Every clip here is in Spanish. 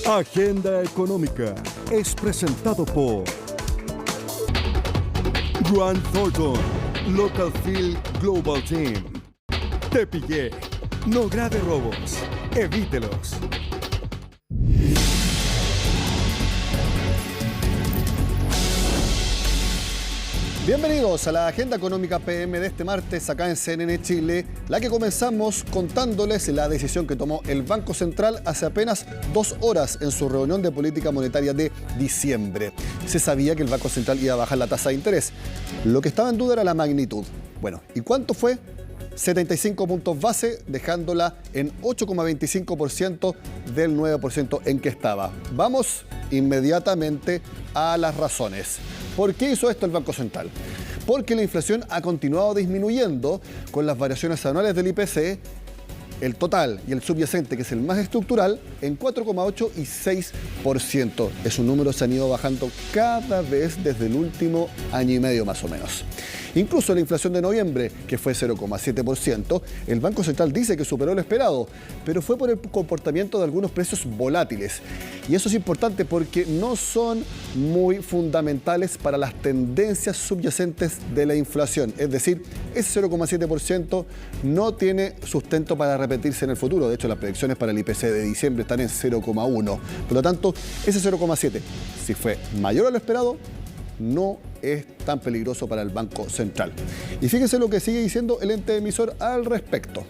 Agenda Económica es presentado por Grant Thornton, Local Field Global Team. Te pillé. No grave robos. Evítelos. Bienvenidos a la Agenda Económica PM de este martes acá en CNN Chile, la que comenzamos contándoles la decisión que tomó el Banco Central hace apenas 2 horas en su reunión de política monetaria de diciembre. Se sabía que el Banco Central iba a bajar la tasa de interés. Lo que estaba en duda era la magnitud. Bueno, ¿y cuánto fue? 75 puntos base, dejándola en 8,25% del 9% en que estaba. Vamos inmediatamente a las razones. ¿Por qué hizo esto el Banco Central? Porque la inflación ha continuado disminuyendo con las variaciones anuales del IPC, el total y el subyacente, que es el más estructural, en 4,8 y 6%. Esos números se han ido bajando cada vez desde el último año y medio más o menos. Incluso la inflación de noviembre, que fue 0,7%, el Banco Central dice que superó lo esperado, pero fue por el comportamiento de algunos precios volátiles. Y eso es importante porque no son muy fundamentales para las tendencias subyacentes de la inflación. Es decir, ese 0,7% no tiene sustento para repetirse en el futuro. De hecho, las predicciones para el IPC de diciembre están en 0,1. Por lo tanto, ese 0,7, si fue mayor a lo esperado, no es tan peligroso para el Banco Central. Y fíjense lo que sigue diciendo el ente emisor al respecto.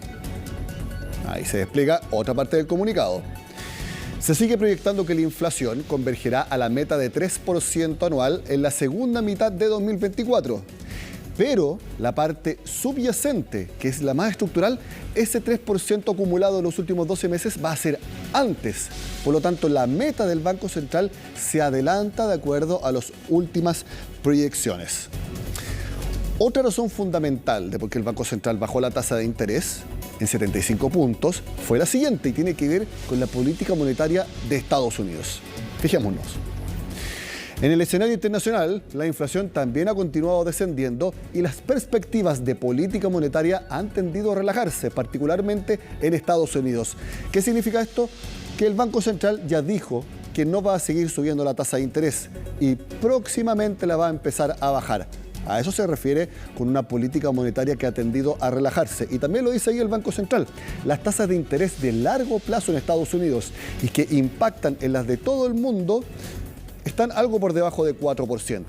Ahí se despliega otra parte del comunicado. Se sigue proyectando que la inflación convergerá a la meta de 3% anual en la segunda mitad de 2024. Pero la parte subyacente, que es la más estructural, ese 3% acumulado en los últimos 12 meses va a ser antes. Por lo tanto, la meta del Banco Central se adelanta de acuerdo a las últimas proyecciones. Otra razón fundamental de por qué el Banco Central bajó la tasa de interés en 75 puntos fue la siguiente y tiene que ver con la política monetaria de Estados Unidos. Fijémonos. En el escenario internacional, la inflación también ha continuado descendiendo y las perspectivas de política monetaria han tendido a relajarse, particularmente en Estados Unidos. ¿Qué significa esto? Que el Banco Central ya dijo que no va a seguir subiendo la tasa de interés y próximamente la va a empezar a bajar. A eso se refiere con una política monetaria que ha tendido a relajarse. Y también lo dice ahí el Banco Central. Las tasas de interés de largo plazo en Estados Unidos y que impactan en las de todo el mundo están algo por debajo de 4%.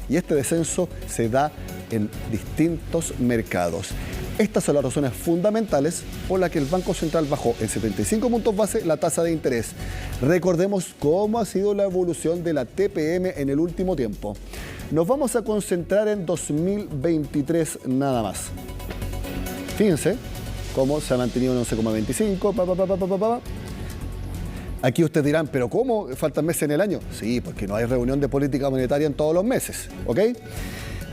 Y este descenso se da en distintos mercados. Estas son las razones fundamentales por las que el Banco Central bajó en 75 puntos base la tasa de interés. Recordemos cómo ha sido la evolución de la TPM en el último tiempo. Nos vamos a concentrar en 2023 nada más. Fíjense cómo se ha mantenido en 11,25. Aquí ustedes dirán, ¿pero cómo? ¿Faltan meses en el año? Sí, porque no hay reunión de política monetaria en todos los meses, ¿ok?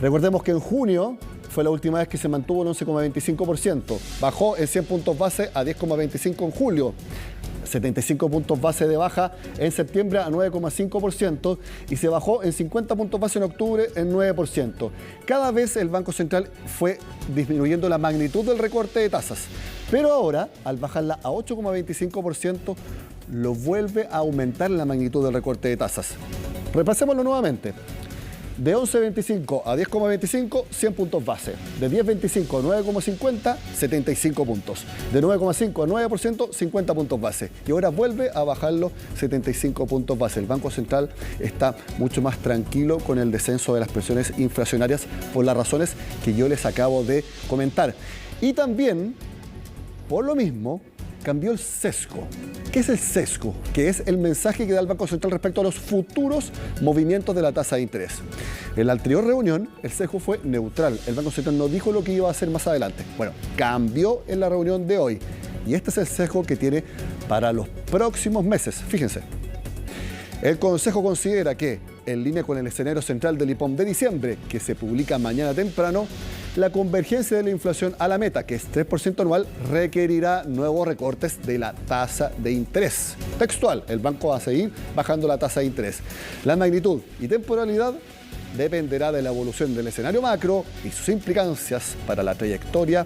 Recordemos que en junio fue la última vez que se mantuvo en 11,25%. Bajó en 100 puntos base a 10,25 en julio. 75 puntos base de baja en septiembre a 9,5% y se bajó en 50 puntos base en octubre en 9%. Cada vez el Banco Central fue disminuyendo la magnitud del recorte de tasas, pero ahora, al bajarla a 8,25%, lo vuelve a aumentar la magnitud del recorte de tasas. Repasémoslo nuevamente. De 11,25 a 10,25, 100 puntos base. De 10,25 a 9,50, 75 puntos. De 9,5 a 9%, 50 puntos base. Y ahora vuelve a bajarlo 75 puntos base. El Banco Central está mucho más tranquilo con el descenso de las presiones inflacionarias por las razones que yo les acabo de comentar. Y también, por lo mismo, cambió el sesgo. ¿Qué es el sesgo? Que es el mensaje que da el Banco Central respecto a los futuros movimientos de la tasa de interés. En la anterior reunión, el sesgo fue neutral. El Banco Central no dijo lo que iba a hacer más adelante. Bueno, cambió en la reunión de hoy. Y este es el sesgo que tiene para los próximos meses. Fíjense. El Consejo considera que, en línea con el escenario central del IPOM de diciembre, que se publica mañana temprano, la convergencia de la inflación a la meta, que es 3% anual, requerirá nuevos recortes de la tasa de interés. Textual, el banco va a seguir bajando la tasa de interés. La magnitud y temporalidad dependerá de la evolución del escenario macro y sus implicancias para la trayectoria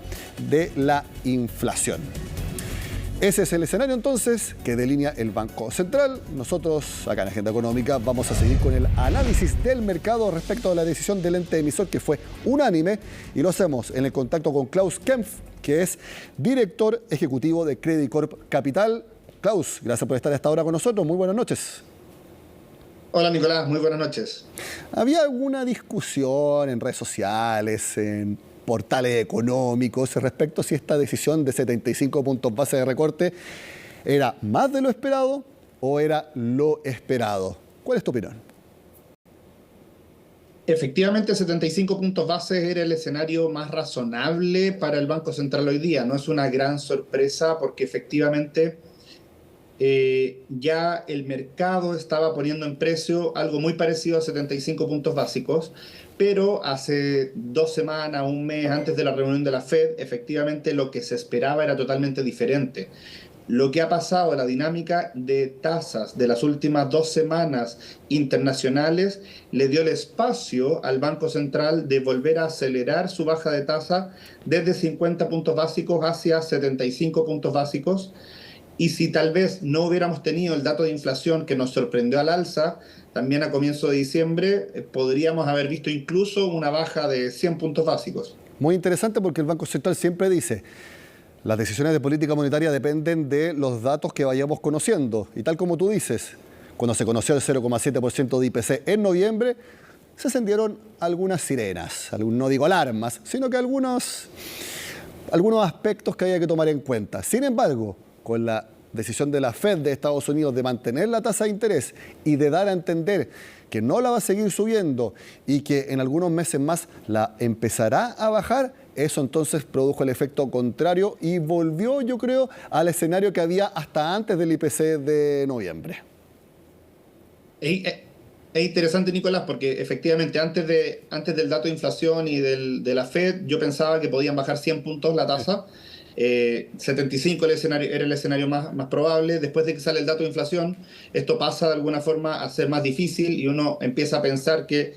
de la inflación. Ese es el escenario entonces que delinea el Banco Central. Nosotros acá en Agenda Económica vamos a seguir con el análisis del mercado respecto a la decisión del ente emisor que fue unánime y lo hacemos en el contacto con Klaus Kempf, que es director ejecutivo de Credit Corp Capital. Klaus, gracias por estar a esta hora con nosotros. Muy buenas noches. Hola Nicolás, muy buenas noches. ¿Había alguna discusión en redes sociales, en portales económicos respecto a si esta decisión de 75 puntos base de recorte era más de lo esperado o era lo esperado? ¿Cuál es tu opinión? Efectivamente, 75 puntos base era el escenario más razonable para el Banco Central hoy día. No es una gran sorpresa porque efectivamente ya el mercado estaba poniendo en precio algo muy parecido a 75 puntos básicos, pero hace 2 semanas, un mes antes de la reunión de la Fed, efectivamente lo que se esperaba era totalmente diferente. Lo que ha pasado, la dinámica de tasas de las últimas 2 semanas internacionales, le dio el espacio al Banco Central de volver a acelerar su baja de tasa desde 50 puntos básicos hacia 75 puntos básicos. Y si tal vez no hubiéramos tenido el dato de inflación que nos sorprendió al alza, también a comienzo de diciembre, podríamos haber visto incluso una baja de 100 puntos básicos. Muy interesante porque el Banco Central siempre dice: las decisiones de política monetaria dependen de los datos que vayamos conociendo. Y tal como tú dices, cuando se conoció el 0,7% de IPC en noviembre, se encendieron algunas sirenas, no digo alarmas, sino que algunos aspectos que había que tomar en cuenta. Sin embargo, con la decisión de la Fed de Estados Unidos de mantener la tasa de interés y de dar a entender que no la va a seguir subiendo y que en algunos meses más la empezará a bajar, eso entonces produjo el efecto contrario y volvió, yo creo, al escenario que había hasta antes del IPC de noviembre. Es interesante, Nicolás, porque efectivamente antes del dato de inflación y de la Fed, yo pensaba que podían bajar 100 puntos la tasa. 75 era el escenario más probable. Después de que sale el dato de inflación, esto pasa de alguna forma a ser más difícil y uno empieza a pensar que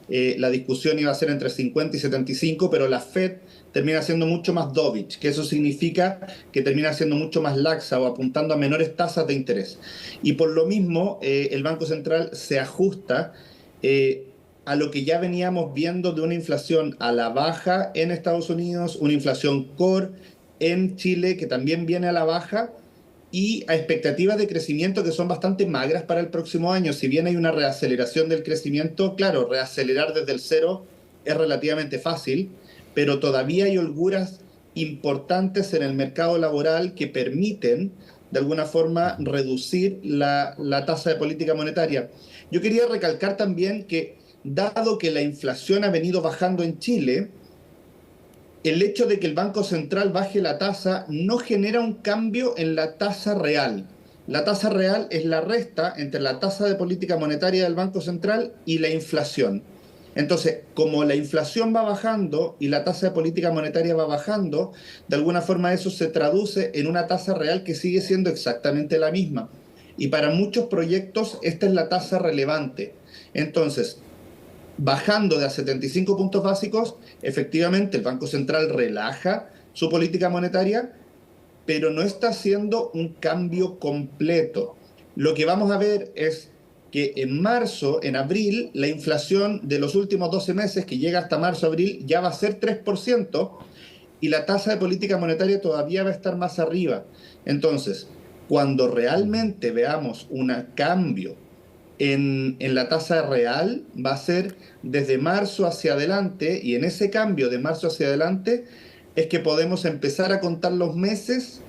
la discusión iba a ser entre 50 y 75, pero la Fed termina siendo mucho más dovish, que eso significa que termina siendo mucho más laxa o apuntando a menores tasas de interés. Y por lo mismo, el Banco Central se ajusta a lo que ya veníamos viendo de una inflación a la baja en Estados Unidos, una inflación core en Chile que también viene a la baja y a expectativas de crecimiento que son bastante magras para el próximo año. Si bien hay una reaceleración del crecimiento, claro, reacelerar desde el cero es relativamente fácil, pero todavía hay holguras importantes en el mercado laboral que permiten, de alguna forma, reducir la tasa de política monetaria. Yo quería recalcar también que, dado que la inflación ha venido bajando en Chile, el hecho de que el Banco Central baje la tasa no genera un cambio en la tasa real. La tasa real es la resta entre la tasa de política monetaria del Banco Central y la inflación. Entonces, como la inflación va bajando y la tasa de política monetaria va bajando, de alguna forma eso se traduce en una tasa real que sigue siendo exactamente la misma. Y para muchos proyectos esta es la tasa relevante. Entonces, bajando de a 75 puntos básicos, efectivamente el Banco Central relaja su política monetaria, pero no está haciendo un cambio completo. Lo que vamos a ver es que en abril, la inflación de los últimos 12 meses, que llega hasta marzo-abril, ya va a ser 3%, y la tasa de política monetaria todavía va a estar más arriba. Entonces, cuando realmente veamos un cambio en la tasa real, va a ser desde marzo hacia adelante, y en ese cambio de marzo hacia adelante es que podemos empezar a contar los meses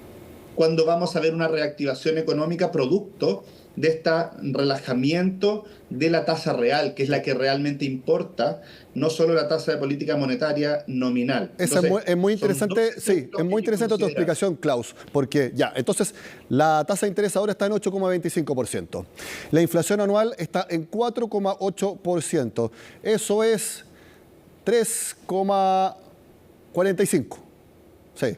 cuando vamos a ver una reactivación económica producto de este relajamiento de la tasa real, que es la que realmente importa, no solo la tasa de política monetaria nominal. Entonces, es muy interesante, sí, es muy interesante tu explicación, Klaus, porque ya, entonces la tasa de interés ahora está en 8,25%. La inflación anual está en 4,8%. Eso es 3,45%. Sí.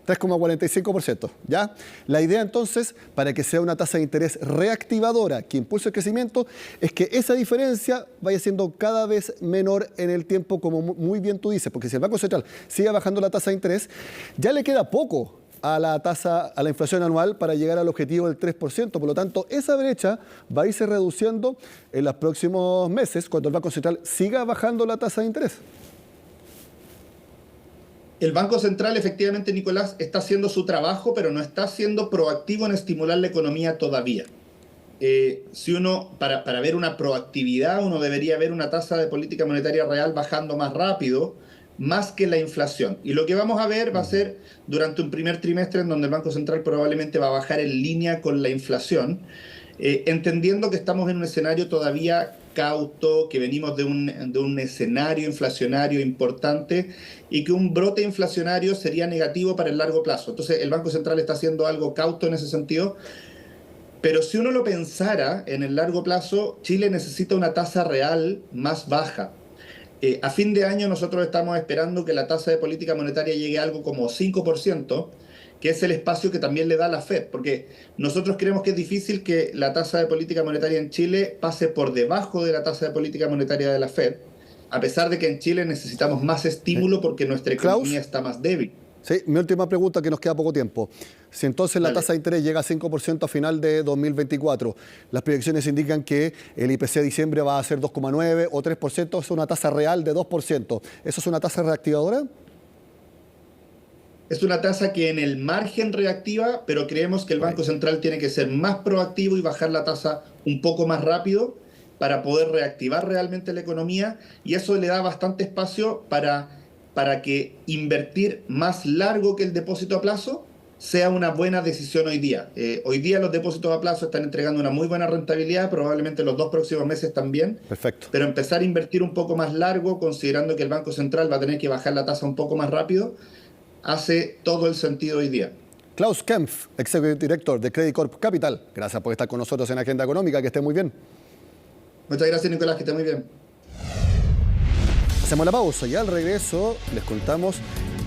3,45%, ¿ya? La idea entonces, para que sea una tasa de interés reactivadora que impulse el crecimiento, es que esa diferencia vaya siendo cada vez menor en el tiempo, como muy bien tú dices, porque si el Banco Central sigue bajando la tasa de interés, ya le queda poco a la inflación anual para llegar al objetivo del 3%. Por lo tanto, esa brecha va a irse reduciendo en los próximos meses cuando el Banco Central siga bajando la tasa de interés. El Banco Central, efectivamente, Nicolás, está haciendo su trabajo, pero no está siendo proactivo en estimular la economía todavía. Si uno, para ver una proactividad, uno debería ver una tasa de política monetaria real bajando más rápido, más que la inflación. Y lo que vamos a ver va a ser durante un primer trimestre en donde el Banco Central probablemente va a bajar en línea con la inflación, entendiendo que estamos en un escenario todavía cauto, que venimos de un escenario inflacionario importante y que un brote inflacionario sería negativo para el largo plazo. Entonces el Banco Central está haciendo algo cauto en ese sentido, pero si uno lo pensara en el largo plazo, Chile necesita una tasa real más baja. A fin de año nosotros estamos esperando que la tasa de política monetaria llegue a algo como 5%, que es el espacio que también le da la Fed, porque nosotros creemos que es difícil que la tasa de política monetaria en Chile pase por debajo de la tasa de política monetaria de la Fed, a pesar de que en Chile necesitamos más estímulo porque nuestra economía está más débil. Sí, mi última pregunta, que nos queda poco tiempo. Si entonces la tasa de interés llega a 5% a final de 2024, las proyecciones indican que el IPC de diciembre va a ser 2,9 o 3%, es una tasa real de 2%. ¿Eso es una tasa reactivadora? Es una tasa que en el margen reactiva, pero creemos que el Banco Central tiene que ser más proactivo y bajar la tasa un poco más rápido para poder reactivar realmente la economía, y eso le da bastante espacio para que invertir más largo que el depósito a plazo sea una buena decisión hoy día. Hoy día los depósitos a plazo están entregando una muy buena rentabilidad, probablemente los 2 próximos meses también. Perfecto. Pero empezar a invertir un poco más largo, considerando que el Banco Central va a tener que bajar la tasa un poco más rápido, hace todo el sentido hoy día. Klaus Kempf, Executive Director de Credit Corp Capital. Gracias por estar con nosotros en Agenda Económica. Que esté muy bien. Muchas gracias, Nicolás. Que esté muy bien. Hacemos la pausa y al regreso les contamos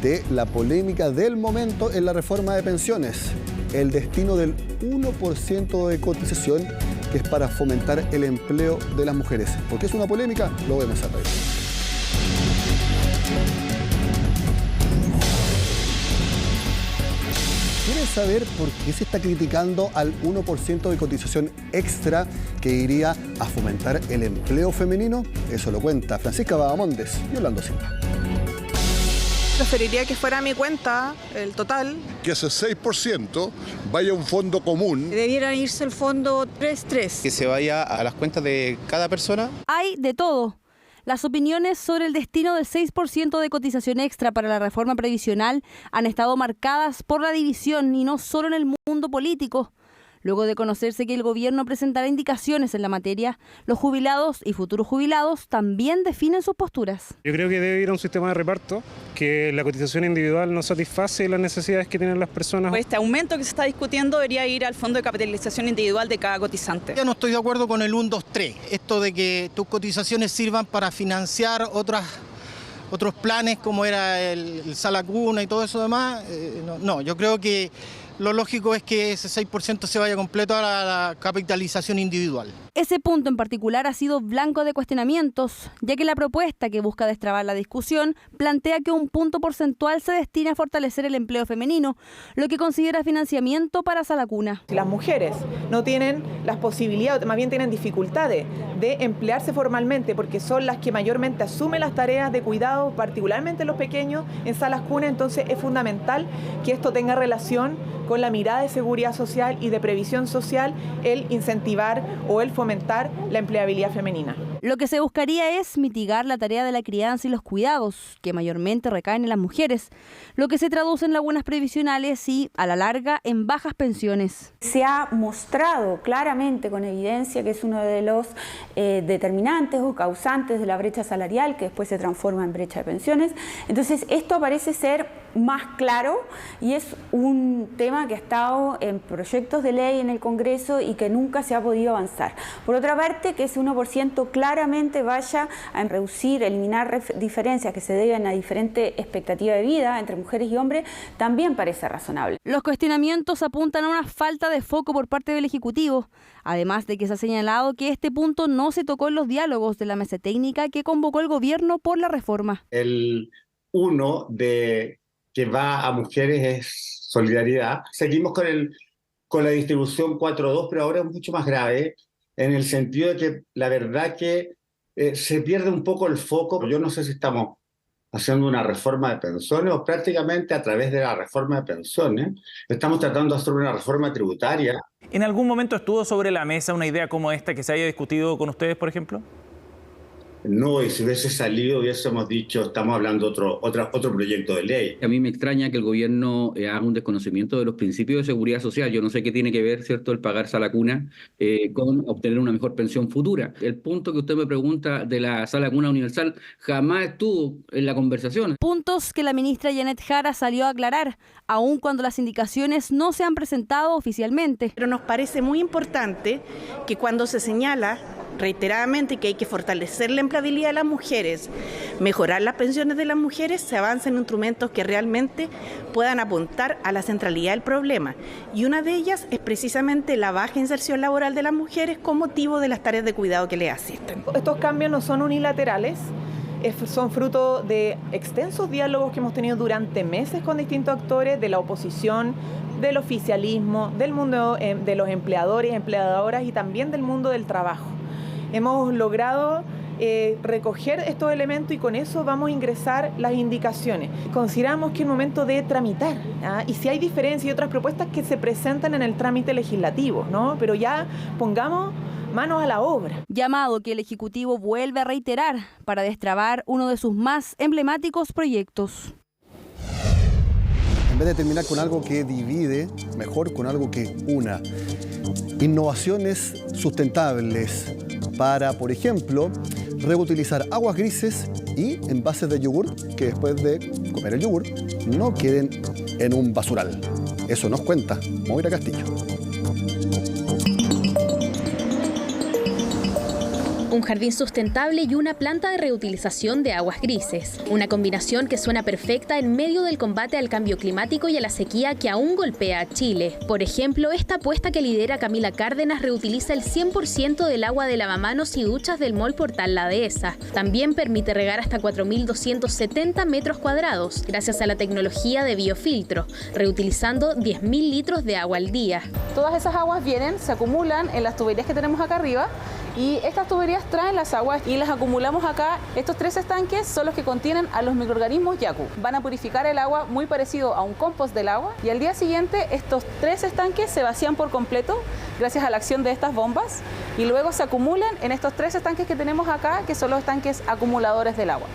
de la polémica del momento en la reforma de pensiones. El destino del 1% de cotización, que es para fomentar el empleo de las mujeres. ¿Por qué es una polémica? Lo vemos al regreso. ¿Quieren saber por qué se está criticando al 1% de cotización extra que iría a fomentar el empleo femenino? Eso lo cuenta Francisca Vagamondes y Orlando Silva. Preferiría que fuera a mi cuenta el total. Que ese 6% vaya a un fondo común. Debiera irse el fondo 3.3. Que se vaya a las cuentas de cada persona. Hay de todo. Las opiniones sobre el destino del 6% de cotización extra para la reforma previsional han estado marcadas por la división y no solo en el mundo político. Luego de conocerse que el gobierno presentará indicaciones en la materia, los jubilados y futuros jubilados también definen sus posturas. Yo creo que debe ir a un sistema de reparto, que la cotización individual no satisface las necesidades que tienen las personas. Este aumento que se está discutiendo debería ir al fondo de capitalización individual de cada cotizante. Yo no estoy de acuerdo con el 1, 2, 3, esto de que tus cotizaciones sirvan para financiar otros planes como era el Sala Cuna y todo eso demás. No, yo creo que lo lógico es que ese 6% se vaya completo a la capitalización individual. Ese punto en particular ha sido blanco de cuestionamientos, ya que la propuesta que busca destrabar la discusión plantea que un punto porcentual se destina a fortalecer el empleo femenino, lo que considera financiamiento para Sala Cuna. Si las mujeres no tienen las posibilidades, más bien tienen dificultades de emplearse formalmente, porque son las que mayormente asumen las tareas de cuidado, particularmente los pequeños, en salas cuna, entonces es fundamental que esto tenga relación con la mirada de seguridad social y de previsión social, el incentivar o el fomentar la empleabilidad femenina. Lo que se buscaría es mitigar la tarea de la crianza y los cuidados, que mayormente recaen en las mujeres, lo que se traduce en lagunas previsionales y, a la larga, en bajas pensiones. Se ha mostrado claramente, con evidencia, que es uno de los determinantes o causantes de la brecha salarial, que después se transforma en brecha de pensiones. Entonces, esto parece ser más claro y es un tema que ha estado en proyectos de ley en el Congreso y que nunca se ha podido avanzar. Por otra parte, que ese 1% claramente vaya a reducir, eliminar diferencias que se deben a diferente expectativa de vida entre mujeres y hombres, también parece razonable. Los cuestionamientos apuntan a una falta de foco por parte del Ejecutivo, además de que se ha señalado que este punto no se tocó en los diálogos de la mesa técnica que convocó el gobierno por la reforma. El 1 que va a mujeres es solidaridad. Seguimos con la distribución 4.2, pero ahora es mucho más grave, en el sentido de que la verdad que se pierde un poco el foco. Yo no sé si estamos haciendo una reforma de pensiones o prácticamente a través de la reforma de pensiones estamos tratando de hacer una reforma tributaria. ¿En algún momento estuvo sobre la mesa una idea como esta que se haya discutido con ustedes, por ejemplo? No, y si hubiese salido hubiésemos dicho, estamos hablando otro proyecto de ley. A mí me extraña que el gobierno haga un desconocimiento de los principios de seguridad social. Yo no sé qué tiene que ver, ¿cierto?, el pagar sala cuna con obtener una mejor pensión futura. El punto que usted me pregunta de la sala cuna universal jamás estuvo en la conversación. Puntos que la ministra Janet Jara salió a aclarar, aun cuando las indicaciones no se han presentado oficialmente. Pero nos parece muy importante que cuando se señala reiteradamente que hay que fortalecer la empleabilidad de las mujeres, mejorar las pensiones de las mujeres, se avancen en instrumentos que realmente puedan apuntar a la centralidad del problema. Y una de ellas es precisamente la baja inserción laboral de las mujeres con motivo de las tareas de cuidado que les asisten. Estos cambios no son unilaterales, son fruto de extensos diálogos que hemos tenido durante meses con distintos actores de la oposición, del oficialismo, del mundo de los empleadores, empleadoras y también del mundo del trabajo. Hemos logrado recoger estos elementos y con eso vamos a ingresar las indicaciones. Consideramos que es momento de tramitar, ¿ah? Y si hay diferencias y otras propuestas que se presentan en el trámite legislativo, ¿no? Pero ya pongamos manos a la obra. Llamado que el Ejecutivo vuelve a reiterar para destrabar uno de sus más emblemáticos proyectos. En vez de terminar con algo que divide, mejor con algo que una. Innovaciones sustentables para, por ejemplo, reutilizar aguas grises y envases de yogur que después de comer el yogur no queden en un basural. Eso nos cuenta Moira Castillo. Un jardín sustentable y una planta de reutilización de aguas grises. Una combinación que suena perfecta en medio del combate al cambio climático y a la sequía que aún golpea a Chile. Por ejemplo, esta apuesta que lidera Camila Cárdenas reutiliza el 100% del agua de lavamanos y duchas del Mall Portal La Dehesa. También permite regar hasta 4.270 metros cuadrados, gracias a la tecnología de biofiltro, reutilizando 10.000 litros de agua al día. Todas esas aguas vienen, se acumulan en las tuberías que tenemos acá arriba. Y estas tuberías traen las aguas y las acumulamos acá. Estos 3 estanques son los que contienen a los microorganismos yaku. Van a purificar el agua muy parecido a un compost del agua. Y al día siguiente estos 3 estanques se vacían por completo gracias a la acción de estas bombas. Y luego se acumulan en estos 3 estanques que tenemos acá, que son los estanques acumuladores del agua.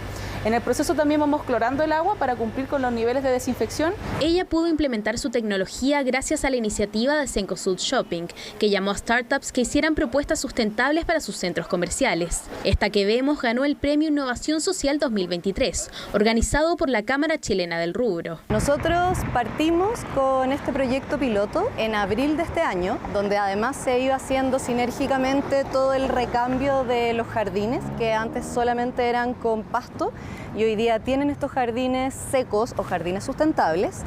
En el proceso también vamos clorando el agua para cumplir con los niveles de desinfección. Ella pudo implementar su tecnología gracias a la iniciativa de Cencosud Shopping, que llamó a startups que hicieran propuestas sustentables para sus centros comerciales. Esta que vemos ganó el Premio Innovación Social 2023, organizado por la Cámara Chilena del Rubro. Nosotros partimos con este proyecto piloto en abril de este año, donde además se iba haciendo sinérgicamente todo el recambio de los jardines, que antes solamente eran con pasto, y hoy día tienen estos jardines secos o jardines sustentables.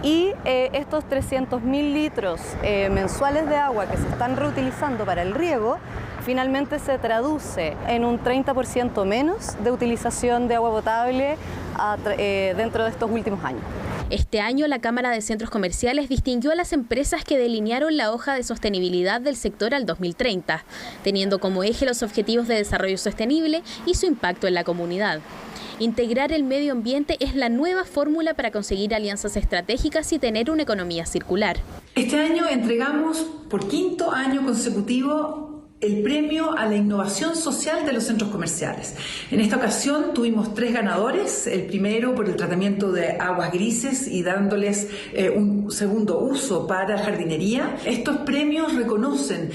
Y estos 300.000 litros mensuales de agua que se están reutilizando para el riego, finalmente se traduce en un 30% menos de utilización de agua potable dentro de estos últimos años. Este año, la Cámara de Centros Comerciales distinguió a las empresas que delinearon la hoja de sostenibilidad del sector al 2030, teniendo como eje los objetivos de desarrollo sostenible y su impacto en la comunidad. Integrar el medio ambiente es la nueva fórmula para conseguir alianzas estratégicas y tener una economía circular. Este año entregamos por 5º año consecutivo el premio a la innovación social de los centros comerciales. En esta ocasión tuvimos 3 ganadores, el primero por el tratamiento de aguas grises y dándoles un segundo uso para jardinería. Estos premios reconocen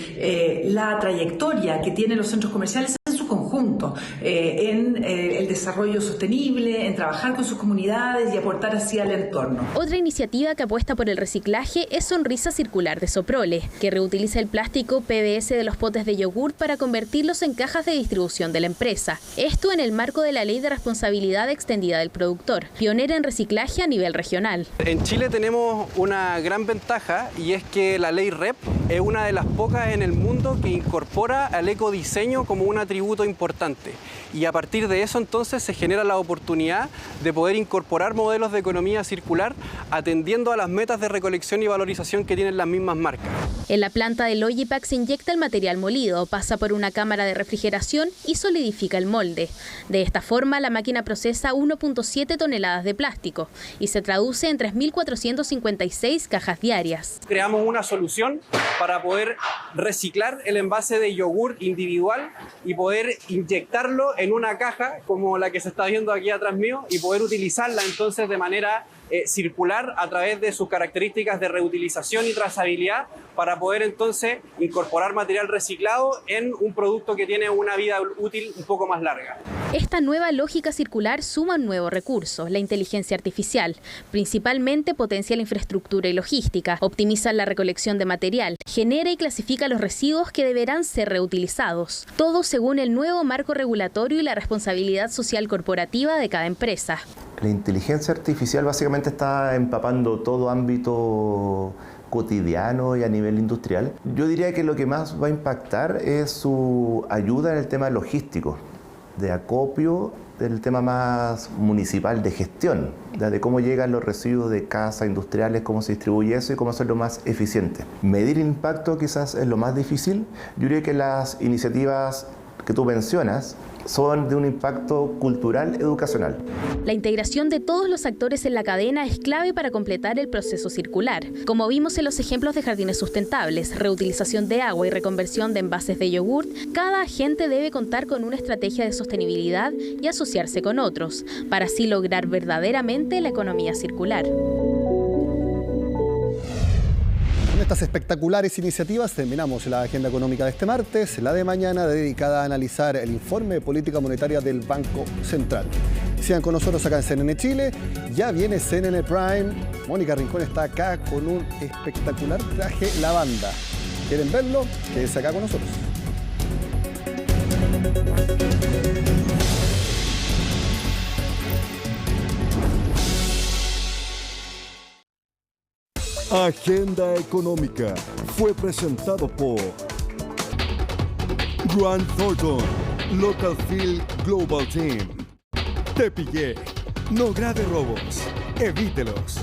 la trayectoria que tienen los centros comerciales en su conjunto, en el desarrollo sostenible, en trabajar con sus comunidades y aportar así al entorno. Otra iniciativa que apuesta por el reciclaje es Sonrisa Circular de Soprole, que reutiliza el plástico PVC de los potes de yogur para convertirlos en cajas de distribución de la empresa. Esto en el marco de la Ley de Responsabilidad Extendida del Productor, pionera en reciclaje a nivel regional. En Chile tenemos una gran ventaja y es que la ley REP es una de las pocas en el mundo que incorpora al ecodiseño como un atributo importante. Y a partir de eso entonces se genera la oportunidad de poder incorporar modelos de economía circular atendiendo a las metas de recolección y valorización que tienen las mismas marcas. En la planta de Logipack se inyecta el material molido, pasa por una cámara de refrigeración y solidifica el molde. De esta forma, la máquina procesa 1.7 toneladas de plástico y se traduce en 3.456 cajas diarias. Creamos una solución para poder reciclar el envase de yogur individual y poder inyectarlo en una caja como la que se está viendo aquí atrás mío y poder utilizarla entonces de manera circular a través de sus características de reutilización y trazabilidad para poder entonces incorporar material reciclado en un producto que tiene una vida útil un poco más larga. Esta nueva lógica circular suma un nuevo recurso, la inteligencia artificial. Principalmente potencia la infraestructura y logística, optimiza la recolección de material, genera y clasifica los residuos que deberán ser reutilizados. Todo según el nuevo marco regulatorio y la responsabilidad social corporativa de cada empresa. La inteligencia artificial básicamente está empapando todo ámbito cotidiano y a nivel industrial. Yo diría que lo que más va a impactar es su ayuda en el tema logístico, de acopio, del tema más municipal de gestión, de cómo llegan los residuos de casas industriales, cómo se distribuye eso y cómo hacerlo más eficiente. Medir el impacto quizás es lo más difícil. Yo diría que las iniciativas que tú mencionas son de un impacto cultural educacional. La integración de todos los actores en la cadena es clave para completar el proceso circular. Como vimos en los ejemplos de jardines sustentables, reutilización de agua y reconversión de envases de yogurt, cada agente debe contar con una estrategia de sostenibilidad y asociarse con otros, para así lograr verdaderamente la economía circular. Con estas espectaculares iniciativas terminamos la agenda económica de este martes, la de mañana dedicada a analizar el informe de política monetaria del Banco Central. Sigan con nosotros acá en CNN Chile, ya viene CNN Prime, Mónica Rincón está acá con un espectacular traje lavanda. ¿Quieren verlo? Quédense acá con nosotros. Agenda Económica fue presentado por Grant Thornton, Local Field Global Team. Te pillé. No grave robos. Evítelos.